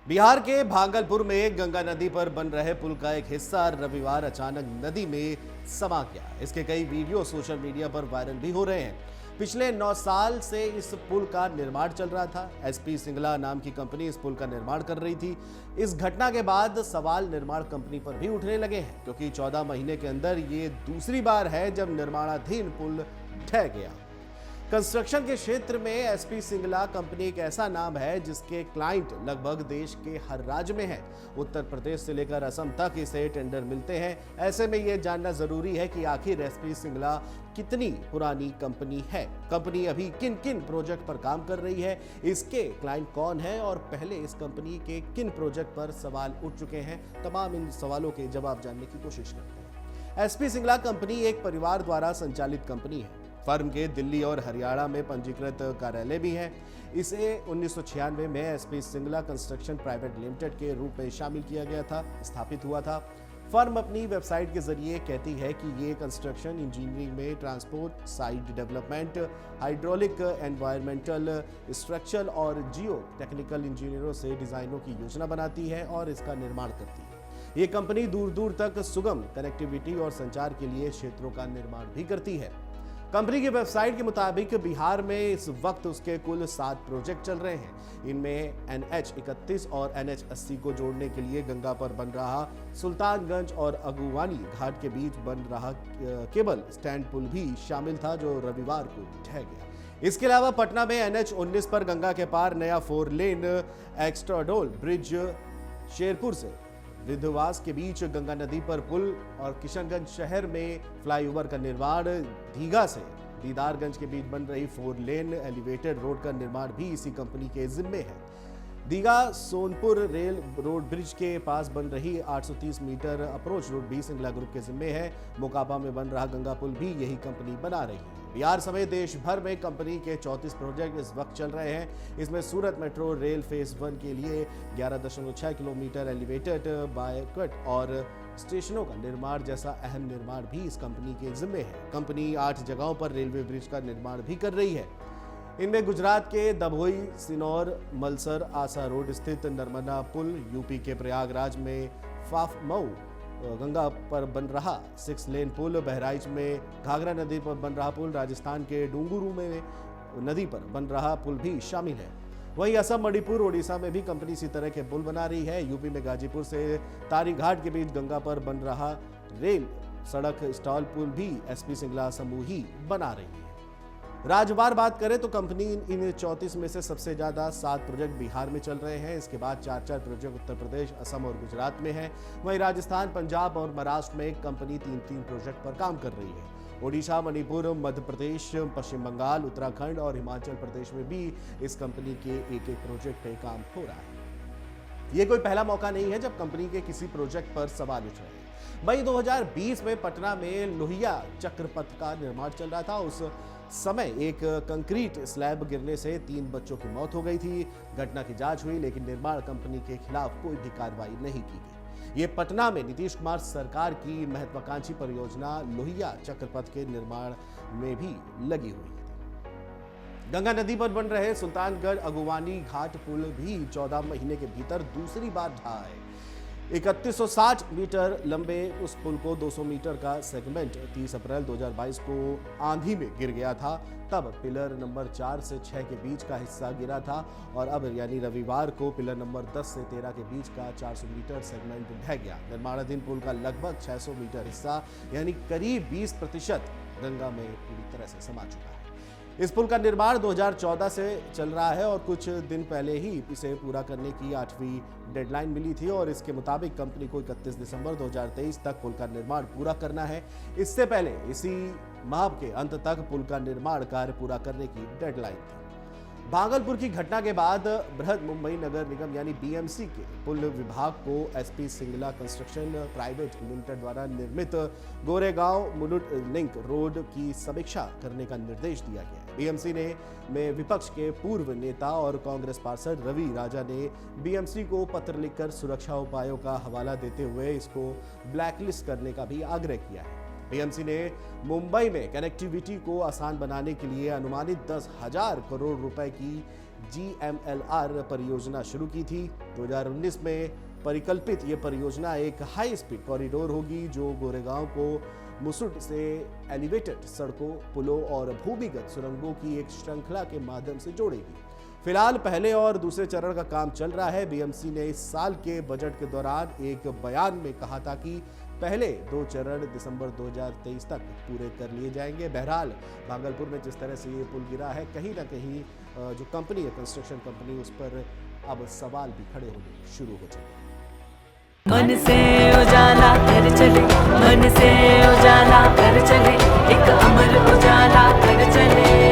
बिहार के भागलपुर में गंगा नदी पर बन रहे पुल का एक हिस्सा रविवार अचानक नदी में समा गया। इसके कई वीडियो सोशल मीडिया पर वायरल भी हो रहे हैं। पिछले 9 साल से इस पुल का निर्माण चल रहा था। एसपी सिंगला नाम की कंपनी इस पुल का निर्माण कर रही थी। इस घटना के बाद सवाल निर्माण कंपनी पर भी उठने लगे हैं, क्योंकि 14 महीने के अंदर ये दूसरी बार है जब निर्माणाधीन पुल ढह गया। कंस्ट्रक्शन के क्षेत्र में एसपी सिंगला कंपनी एक ऐसा नाम है जिसके क्लाइंट लगभग देश के हर राज्य में हैं। उत्तर प्रदेश से लेकर असम तक इसे टेंडर मिलते हैं। ऐसे में यह जानना जरूरी है कि आखिर एसपी सिंगला कितनी पुरानी कंपनी है, कंपनी अभी किन किन प्रोजेक्ट पर काम कर रही है, इसके क्लाइंट कौन है और पहले इस कंपनी के किन प्रोजेक्ट पर सवाल उठ चुके हैं। तमाम इन सवालों के जवाब जानने की कोशिश करते हैं। एसपी सिंगला कंपनी एक परिवार द्वारा संचालित कंपनी है। फर्म के दिल्ली और हरियाणा में पंजीकृत कार्यालय भी है। इसे 1996 में SP Singla construction private limited के रूप में शामिल किया गया था, स्थापित हुआ था। फर्म अपनी वेबसाइट के जरिए कहती है कि ये कंस्ट्रक्शन इंजीनियरिंग में transport, site development, hydraulic, environmental, structural और जियो टेक्निकल इंजीनियरों से डिजाइनों की योजना बनाती है और इसका निर्माण करती है। ये कंपनी दूर दूर तक सुगम कनेक्टिविटी और संचार के लिए क्षेत्रों का निर्माण भी करती है। कंपनी की वेबसाइट के मुताबिक बिहार में इस वक्त उसके कुल 7 प्रोजेक्ट चल रहे हैं। इनमें NH-31 और NH-80 को जोड़ने के लिए गंगा पर बन रहा सुल्तानगंज और अगुवानी घाट के बीच बन रहा केबल स्टैंड पुल भी शामिल था, जो रविवार को ढह गया। इसके अलावा पटना में NH-19 पर गंगा के पार नया 4 लेन एक्स्ट्राडोल ब्रिज, शेरपुर से विध्यवास के बीच गंगा नदी पर पुल और किशनगंज शहर में फ्लाईओवर का निर्माण, दीघा से दीदारगंज के बीच बन रही 4 लेन एलिवेटेड रोड का निर्माण भी इसी कंपनी के जिम्मे है। Digha Sonpur rail road bridge के पास बन रही 830 मीटर अप्रोच रोड भी सिंगला ग्रुप के जिम्मे है। मोकापा में बन रहा गंगा पुल भी यही कंपनी बना रही है। बिहार समेत देश भर में कंपनी के 34 प्रोजेक्ट इस वक्त चल रहे हैं। इसमें सूरत मेट्रो रेल फेज 1 के लिए 11.6 किलोमीटर एलिवेटेड बायकट और स्टेशनों का निर्माण जैसा अहम निर्माण भी इस कंपनी के जिम्मे है। कंपनी 8 जगहों पर रेलवे ब्रिज का निर्माण भी कर रही है। इनमें गुजरात के दभोई, सिनौर, मलसर, आसा रोड स्थित नर्मदा पुल, यूपी के प्रयागराज में फाफमऊ गंगा पर बन रहा 6 लेन पुल, बहराइच में घाघरा नदी पर बन रहा पुल, राजस्थान के डूंगरू में नदी पर बन रहा पुल भी शामिल है। वहीं असम, मणिपुर, ओडिशा में भी कंपनी इसी तरह के पुल बना रही है। यूपी में गाजीपुर से तारीघाट के बीच गंगा पर बन रहा रेल सड़क स्टॉल पुल भी एसपी सिंगला समूह ही बना रही है। राज्यवार बात करें तो कंपनी इन 34 में से सबसे ज्यादा 7 प्रोजेक्ट बिहार में चल रहे हैं। इसके बाद 4 प्रोजेक्ट उत्तर प्रदेश, असम और गुजरात में हैं। वहीं राजस्थान, पंजाब और महाराष्ट्र में कंपनी 3 प्रोजेक्ट पर काम कर रही है। ओडिशा, मणिपुर, मध्य प्रदेश, पश्चिम बंगाल, उत्तराखंड और हिमाचल प्रदेश में भी इस कंपनी के एक प्रोजेक्ट पे काम हो रहा है। ये कोई पहला मौका नहीं है जब कंपनी के किसी प्रोजेक्ट पर सवाल उठ रहे हैं। मई 2020 में पटना में लोहिया चक्रपथ का निर्माण चल रहा था। उस समय एक कंक्रीट स्लैब गिरने से 3 बच्चों की मौत हो गई थी। घटना की जांच हुई, लेकिन निर्माण कंपनी के खिलाफ कोई भी कार्रवाई नहीं की गई। ये पटना में नीतीश कुमार सरकार की महत्वाकांक्षी परियोजना लोहिया चक्रपथ के निर्माण में भी लगी हुई है। गंगा नदी पर बन रहे सुल्तानगढ़ अगुवानी घाट पुल भी 14 महीने के भीतर दूसरी बार ढहा है। 3160 मीटर लंबे उस पुल को 200 मीटर का सेगमेंट 30 अप्रैल 2022 को आंधी में गिर गया था। तब पिलर नंबर 4 से 6 के बीच का हिस्सा गिरा था और अब यानी रविवार को पिलर नंबर 10 से 13 के बीच का 400 मीटर सेगमेंट ढह गया। निर्माणाधीन पुल का लगभग 600 मीटर हिस्सा यानी करीब 20% गंगा में पूरी तरह से समा चुका है। इस पुल का निर्माण 2014 से चल रहा है और कुछ दिन पहले ही इसे पूरा करने की 8वीं डेडलाइन मिली थी और इसके मुताबिक कंपनी को 31 दिसंबर 2023 तक पुल का निर्माण पूरा करना है। इससे पहले इसी माह के अंत तक पुल का निर्माण कार्य पूरा करने की डेडलाइन थी। भागलपुर की घटना के बाद बृहद मुंबई नगर निगम यानी BMC के पुल विभाग को SP Singla construction private limited द्वारा निर्मित गोरेगांव मुलुट लिंक रोड की समीक्षा करने का निर्देश दिया गया है। BMC में विपक्ष के पूर्व नेता और कांग्रेस पार्षद रवि राजा ने BMC को पत्र लिखकर सुरक्षा उपायों का हवाला देते हुए इसको ब्लैकलिस्ट करने का भी आग्रह किया है। बीएमसी ने मुंबई में कनेक्टिविटी को आसान बनाने के लिए अनुमानित 10,000 करोड़ रुपए की GMLR परियोजना शुरू की थी। 2019 में परिकल्पित ये परियोजना एक हाई स्पीड कॉरिडोर होगी जो गोरेगांव को मुसुड से एलिवेटेड सड़कों, पुलों और भूमिगत सुरंगों की एक श्रृंखला के माध्यम से जोड़ेगी। फिलहाल पहले और दूसरे चरण का काम चल रहा है। बीएमसी ने इस साल के बजट के दौरान एक बयान में कहा था कि पहले 2 चरण दिसंबर 2023 तक पूरे कर लिए जाएंगे। बहरहाल भागलपुर में जिस तरह से ये पुल गिरा है, कहीं ना कहीं जो कंपनी है, कंस्ट्रक्शन कंपनी, उस पर अब सवाल भी खड़े होने शुरू हो जाएंगे। मन से उजाला कर चले, मन से उजाला कर चले, एक अमर उजाला कर चले।